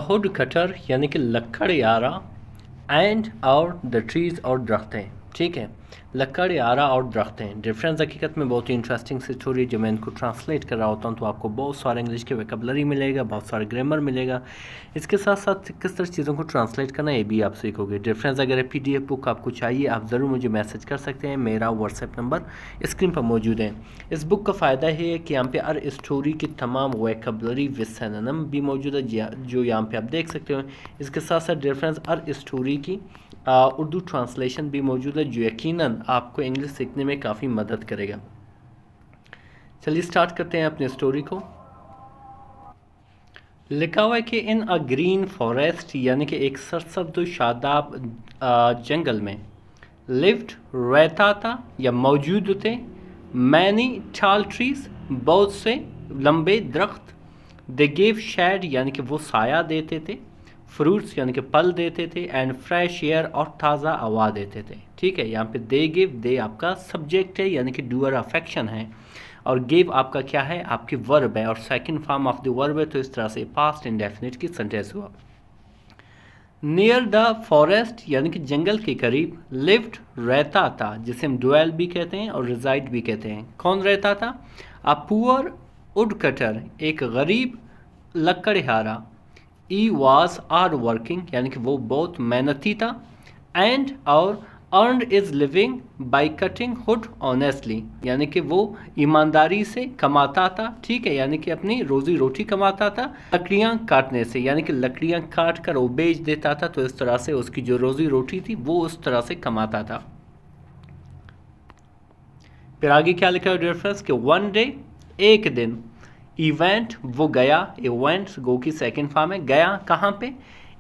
Would cutter यानी कि लकड़ यारा एंड और द ट्रीज और दरख्तें, ठीक है। लकड़ यारा और दरख्तें डिफरेंस हकीकत में बहुत ही इंटरेस्टिंग सी स्टोरी। जब मैं इनको ट्रांसलेट कर रहा होता हूँ तो आपको बहुत सारे इंग्लिश के वोकैबुलरी मिलेगा, बहुत सारे ग्रामर मिलेगा। इसके साथ साथ किस तरह चीज़ों को ट्रांसलेट करना ये भी आप सीखोगे। डिफरेंस अगर PDF बुक आपको चाहिए आप ज़रूर मुझे मैसेज कर सकते हैं, मेरा व्हाट्सएप नंबर स्क्रीन पर मौजूद है। इस बुक का फ़ायदा ये है कि यहाँ पे हर स्टोरी की तमाम वोकैबुलरी विद सिनोनिम भी मौजूद है जो यहाँ पे आप देख सकते हो। इसके साथ साथ डिफरेंस हर स्टोरी की उर्दू ट्रांसलेशन भी मौजूद है जो यकीनन आपको इंग्लिश सीखने में काफ़ी मदद करेगा। चलिए स्टार्ट करते हैं अपनी स्टोरी को। लिखा हुआ है कि इन अ ग्रीन फॉरेस्ट यानी कि एक सरसब्ज शादाब जंगल में लिव्ड रहता था या मौजूद थे मैनी टॉल ट्रीज बहुत से लंबे दरख्त। दे गिव शेड यानी कि वो साया देते थे, फ्रूट्स यानी कि फल देते थे, एंड फ्रेश एयर और ताज़ा हवा देते थे, ठीक है। यहाँ पे दे गिव, दे आपका सब्जेक्ट है यानी कि डूअर अफेक्शन है, और गिव आपका क्या है, आपकी वर्ब है, और second form of the verb है, तो इस तरह से पास्ट इंडेफिनिट की सेंटेंस हुआ। नियर द फॉरेस्ट यानी कि जंगल के करीब लिव्ड रहता था, जिसे हम ड्वेल भी कहते हैं और रिजाइड भी कहते हैं। कौन रहता था? अ पुअर वुड कटर, एक गरीब लकड़हारा। ई वॉज हार्ड वर्किंग यानी कि वो बहुत मेहनती था, एंड और earned is living by cutting would honestly यानी कि वो ईमानदारी से कमाता था, ठीक है, यानी कि अपनी रोजी रोटी कमाता था लकड़ियाँ काटने से, यानी कि लकड़ियाँ काट कर वो बेच देता था, तो इस तरह से उसकी जो रोजी रोटी थी वो उस तरह से कमाता था। फिर आगे क्या लिखा है रेफरेंस कि वन डे, एक दिन, इवेंट वो गया, इवेंट गो की सेकंड फॉर्म है, गया कहाँ पे,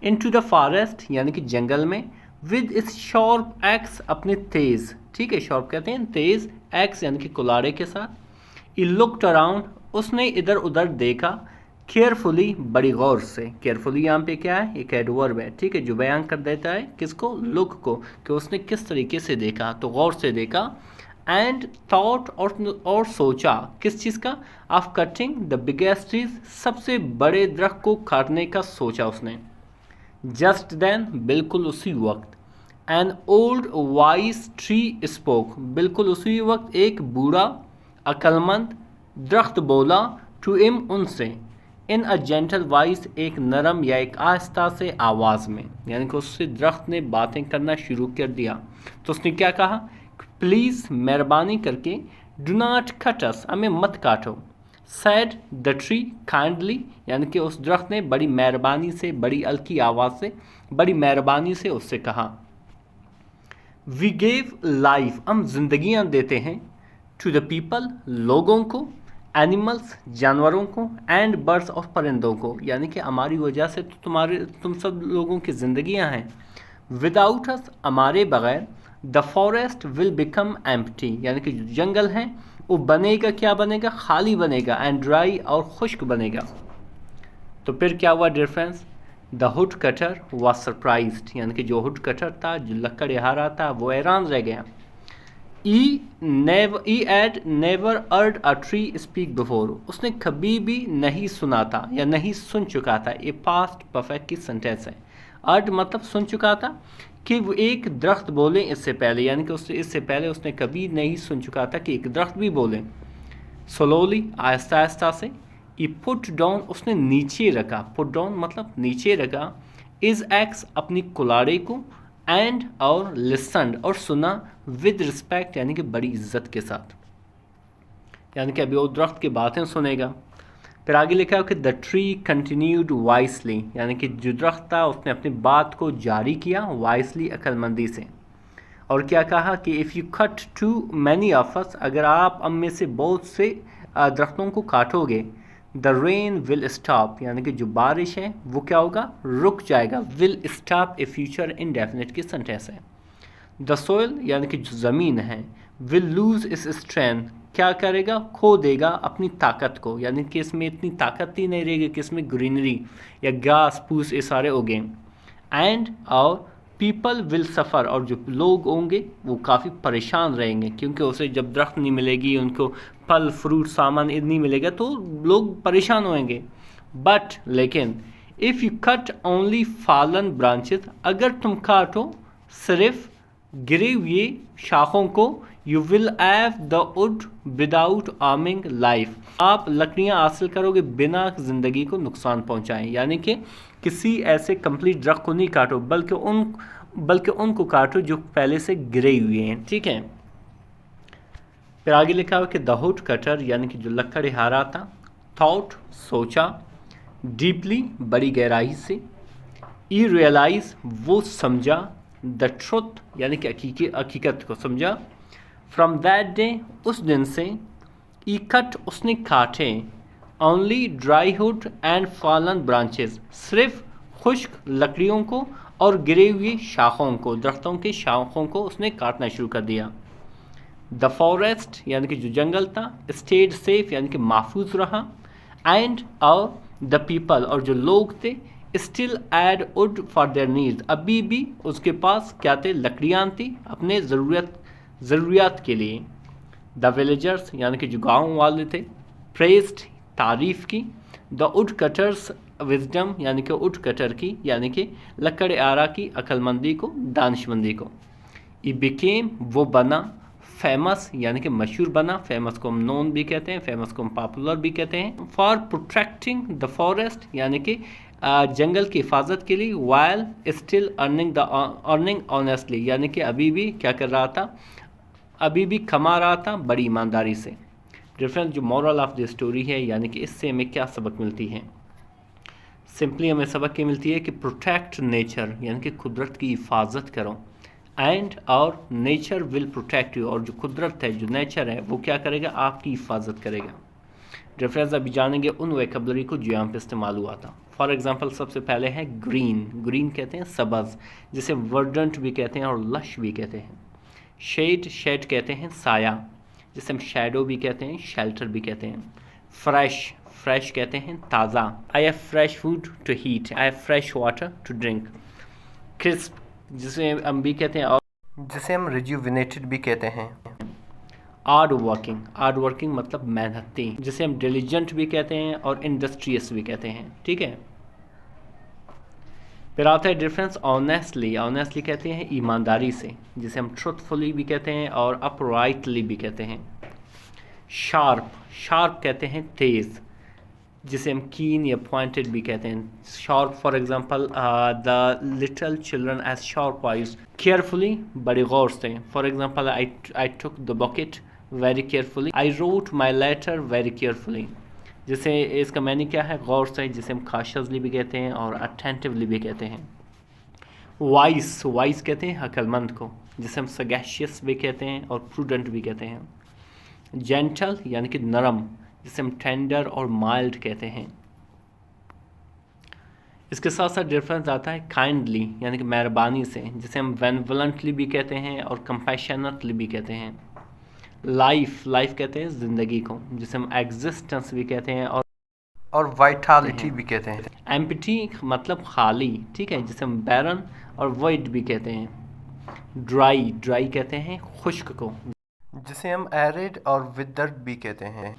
इनटू द फॉरेस्ट यानी कि जंगल में, विद इस शार्प एक्स अपने तेज, ठीक है, शार्प कहते हैं तेज, एक्स यानी कि कुलाड़े के साथ। ई लुक्ड अराउंड, उसने इधर उधर देखा, केयरफुली बड़ी गौर से, केयरफुली यहाँ पे क्या है, एक एडवर्ब है, ठीक है, जो बयान कर देता है किसको, लुक को, कि उसने किस तरीके से देखा, तो गौर से देखा। एंड थॉट और सोचा किस चीज़ का, of cutting the biggest trees, सबसे बड़े दरख्त को काटने का सोचा उसने। जस्ट देन, बिल्कुल उसी वक्त, an old vice tree spoke, बिल्कुल उसी वक्त एक बूढ़ा अक्लमंद दरख्त बोला, टू हिम उनसे, इन अ जेंटल वॉइस, एक नरम या एक आहिस्ता से आवाज़ में, यानी कि उससे दरख्त ने बातें करना शुरू कर दिया। तो उसने क्या कहा, प्लीज़ मेहरबानी करके, डू नॉट कट अस, हमें मत काटो। सैड द ट्री काइंडली, यानी कि उस दरख्त ने बड़ी मेहरबानी से, बड़ी हल्की आवाज़ से, बड़ी मेहरबानी से उससे कहा। वी गेव लाइफ, हम जिंदगियां देते हैं, टू द पीपल, लोगों को, एनिमल्स, जानवरों को, एंड बर्ड्स और परिंदों को, यानी कि हमारी वजह से तो तुम सब लोगों की जिंदगियां हैं। विदाउट अस, हमारे बगैर, the forest will become empty, यानी कि जो जंगल है वो बनेगा, क्या बनेगा, खाली बनेगा, एंड ड्राई और खुश्क बनेगा। तो फिर क्या हुआ difference, the wood cutter was surprised, यानी कि जो वुड कटर था, जो लकड़हारा था, वो हैरान रह गया। I had never heard a tree speak before, उसने कभी भी नहीं सुना था या नहीं सुन चुका था, ये पास्ट परफेक्ट की सेंटेंस है। अर्ड मतलब सुन चुका था, कि वो एक दरख्त बोले इससे पहले, यानी कि उससे इससे पहले उसने कभी नहीं सुन चुका था कि एक दरख्त भी बोले। स्लोली, आहिस्ता आहिस्ता से। ई पुट डाउन, उसने नीचे रखा, पुट डाउन मतलब नीचे रखा, इज एक्स अपनी कुलाड़े को, एंड और लिसनड और सुना, विद रिस्पेक्ट यानी कि बड़ी इज्जत के साथ, यानी कि अभी वो दरख्त की बातें सुनेगा। फिर आगे लिखा है कि द ट्री कंटिन्यूड वाइसली, यानी कि जो दरख्त था उसने अपनी बात को जारी किया, वाइसली अक्लमंदी से, और क्या कहा कि if you cut too many of us, अगर आप हम में से बहुत से दरख्तों को काटोगे, द रेन विल स्टॉप, यानी कि जो बारिश है वो क्या होगा, रुक जाएगा। Will stop A future indefinite की सेंटेंस है। द सोइल यानी कि जो ज़मीन है, विल लूज इस स्ट्रेंथ, क्या करेगा, खो देगा अपनी ताकत को, यानी कि इसमें इतनी ताकत ही नहीं रहेगी कि इसमें ग्रीनरी या घास फूस ये सारे उगे। एंड और पीपल विल सफ़र, और जो लोग होंगे वो काफ़ी परेशान रहेंगे, क्योंकि उसे जब दरख्त नहीं मिलेगी, उनको फल फ्रूट सामान नहीं मिलेगा तो लोग परेशान होंगे। बट लेकिन if you cut only fallen branches, अगर तुम काटो सिर्फ गिरे हुए शाखों को, you will have the wood without harming life, आप लकड़ियाँ हासिल करोगे बिना ज़िंदगी को नुकसान पहुँचाएं। यानी कि किसी ऐसे कंप्लीट दरख्त को नहीं काटो, बल्कि उनको काटो जो पहले से गिरे हुए हैं, ठीक है। फिर आगे लिखा हुआ कि द वुड कटर यानी कि जो लकड़हारा था, थॉट सोचा, डीपली बड़ी गहराई से, ई रियलाइज वो समझा, द ट्रुथ यानी कि हकीकत को समझा, फ्रॉम दैट डे उस दिन से, ई कट उसने काटे, only dry would and fallen branches सिर्फ खुश्क लकड़ियों को और गिरे हुए शाखों को, दरख्तों के शाखों को उसने काटना शुरू कर दिया। द फॉरेस्ट यानी कि जो जंगल था, स्टेड सेफ यानी कि महफूज रहा, एंड और द पीपल और जो लोग थे, still add wood for their needs, अभी भी उसके पास क्या थे, लकड़ियाँ थी अपने ज़रूरियात के लिए। द विलेजर्स यानी कि जो गाँव वाले थे, प्रेस्ड तारीफ़ की, द वुड कटर्स विजडम यानी कि वुड कटर की यानी कि लकड़हारा की अक्लमंदी को, दानिशमंदी को। ई बिकेम वो बना, फेमस यानी कि मशहूर बना, फेमस को हम नोन भी कहते हैं, फेमस को हम पॉपुलर भी कहते हैं। फॉर प्रोटेक्टिंग द फॉरेस्ट यानी कि जंगल की हिफाजत के लिए, वाइल स्टिल अर्निंग ऑनेस्टली यानी कि अभी भी क्या कर रहा था, अभी भी कमा रहा था बड़ी ईमानदारी से। डिफरेंस जो मॉरल ऑफ द स्टोरी है यानी कि इससे हमें क्या सबक मिलती है, सिंपली हमें सबक ये मिलती है कि प्रोटेक्ट नेचर यानी कि कुदरत की हिफाजत करो, एंड और नेचर विल प्रोटेक्ट यू, और जो कुदरत है, जो नेचर है, वो क्या करेगा, आपकी हिफाजत करेगा। रेफरेंस अभी जानेंगे उन वोकैबुलरी को जो यहाँ पे इस्तेमाल हुआ था। फॉर एग्जांपल सबसे पहले है ग्रीन, ग्रीन कहते हैं सबज, जिसे वर्डेंट भी कहते हैं और लश भी कहते हैं। शेड, शेड कहते हैं साया, जिसे हम शैडो भी कहते हैं, शेल्टर भी कहते हैं। फ्रेश, फ्रेश कहते हैं ताज़ा, I have fresh food to heat, I have fresh water to drink. Crisp जिसे हम भी कहते हैं और जिसे हम रिजुविनेटेड भी कहते हैं। हार्ड वर्किंग, हार्ड वर्किंग मतलब मेहनती, जिसे हम डिलीजेंट भी कहते हैं और इंडस्ट्रियस भी कहते हैं, ठीक है। फिर आता है डिफरेंस ऑनेस्टली, ऑनेस्टली कहते हैं ईमानदारी से, जिसे हम ट्रुथफुली भी कहते हैं और अपराइटली भी कहते हैं। शार्प, शार्प कहते हैं तेज़, जिसे हम कीन या पॉइंटेड भी कहते हैं। Sharp for example the little children has sharp eyes, carefully बड़े गौर से। For example I took the bucket very carefully, I wrote my letter very carefully, जिसे इसका मैंने क्या है, गौर से, जिसे हम काशसली भी कहते हैं और अटेंटिवली भी कहते हैं। वाइस, वाइस कहते हैं अक्लमंद को, जिसे हम सगैशियस भी कहते हैं और प्रूडेंट भी कहते हैं। जेंटल यानी कि नरम, जिसे हम टेंडर और माइल्ड कहते हैं। इसके साथ साथ डिफरेंस आता है काइंडली यानी कि मेहरबानी से, जिसे हम बेनेवोलेंटली भी कहते हैं और कंपैशनेटली भी कहते हैं। लाइफ, लाइफ कहते हैं ज़िंदगी को, जिसे हम एग्जिस्टेंस भी कहते हैं और वाइटलिटी भी कहते हैं। एम्प्टी मतलब खाली, ठीक है, जिसे हम बैरन और वॉइड भी कहते हैं। ड्राई, ड्राई कहते हैं खुश्क को, जिसे हम एरिड और विदर्ड भी कहते हैं।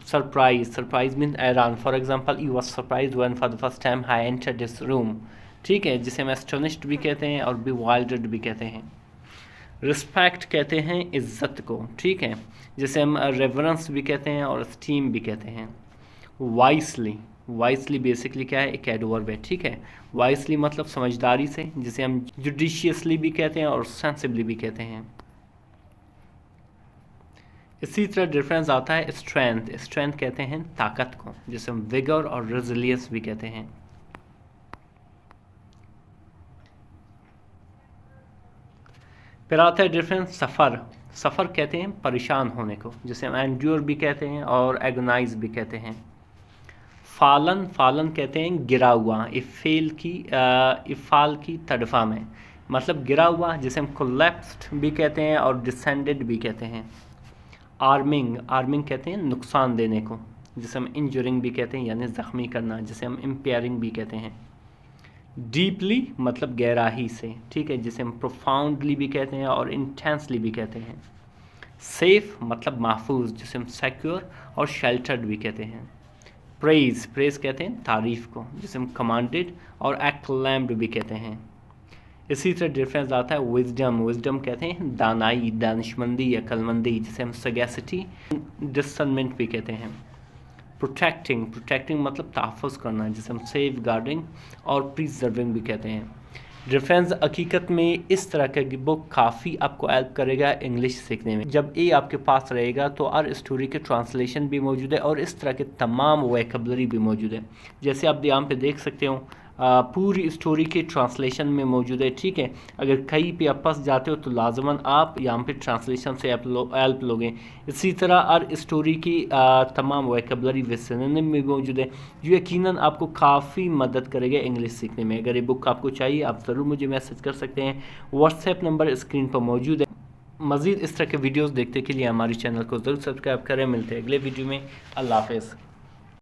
सरप्राइज, सरप्राइज मीन हैरान। For example you was surprised when for the first time I entered this room, ठीक है, जिसे हम एस्टोनिश्ड भी कहते हैं और bewildered भी कहते हैं। रिस्पेक्ट कहते हैं इज्जत को, ठीक है, जिसे हम रेवरेंस भी कहते हैं और स्टीम भी कहते हैं। वाइसली, वाइसली बेसिकली क्या है, एक एडवर्ब है, ठीक है। वाइसली मतलब समझदारी से, जिसे हम जुडिशियसली भी कहते हैं और सेंसिबली भी कहते हैं। इसी तरह डिफरेंस आता है स्ट्रेंथ, स्ट्रेंथ कहते हैं ताकत को, जिसे हम विगर और रेजिलियंस भी कहते हैं। फिर आता है डिफरेंस सफ़र, सफ़र कहते हैं परेशान होने को, जिसे हम एंड्योर भी कहते हैं और एगोनाइज भी कहते हैं। फालन, फालन कहते हैं गिरा हुआ, इफ़ाल की तड़फा में, मतलब गिरा हुआ, जिसे हम कोलैप्स्ड भी कहते हैं और डिसेंडेड भी कहते हैं। आर्मिंग, आर्मिंग कहते हैं नुकसान देने को, जिसे हम इंजरिंग भी कहते हैं यानी ज़ख्मी करना, जिसे हम इम्पेयरिंग भी कहते हैं। डीपली मतलब गहराई से, ठीक है, जिसे हम प्रोफाउंडली भी कहते हैं और इंटेंसली भी कहते हैं। सेफ मतलब महफूज, जिसे हम सिक्योर और शेल्टर्ड भी कहते हैं। प्रेज कहते हैं तारीफ़ को, जिसे हम कमांडेड और एक्लेम्ड भी कहते हैं। इसी तरह डिफरेंस आता है विजडम कहते हैं दानाई, दानिशमंदी, अक्लमंदी, जिसे हम सगैसिटी, डिसर्नमेंट भी कहते हैं। प्रोटेक्टिंग मतलब तहफ़्फ़ुज़ करना, जिसे हम सेफ गार्डिंग और प्रिजर्विंग भी कहते हैं। डिफरेंस हकीकत में इस तरह का बुक काफ़ी आपको हेल्प करेगा इंग्लिश सीखने में। जब ये आपके पास रहेगा तो हर स्टोरी के ट्रांसलेशन भी मौजूद है और इस तरह के तमाम वोकैबुलरी भी मौजूद है। जैसे आप यहाँ पे देख सकते हो पूरी स्टोरी के ट्रांसलेशन में मौजूद है, ठीक है। अगर कहीं पे आप फंस जाते हो तो लाजमन आप यहाँ पे ट्रांसलेशन से हेल्प लोगे। इसी तरह हर स्टोरी की तमाम वोकैबुलरी व सिनोनिम में मौजूद है, जो यकीनन आपको काफ़ी मदद करेगा इंग्लिश सीखने में। अगर ये बुक आपको चाहिए आप ज़रूर मुझे मैसेज कर सकते हैं, व्हाट्सएप नंबर स्क्रीन पर मौजूद है। मज़ीद इस तरह के वीडियोज़ देखने के लिए हमारे चैनल को ज़रूर सब्सक्राइब करें। मिलते हैं अगले वीडियो में। अल्लाह हाफ़िज़।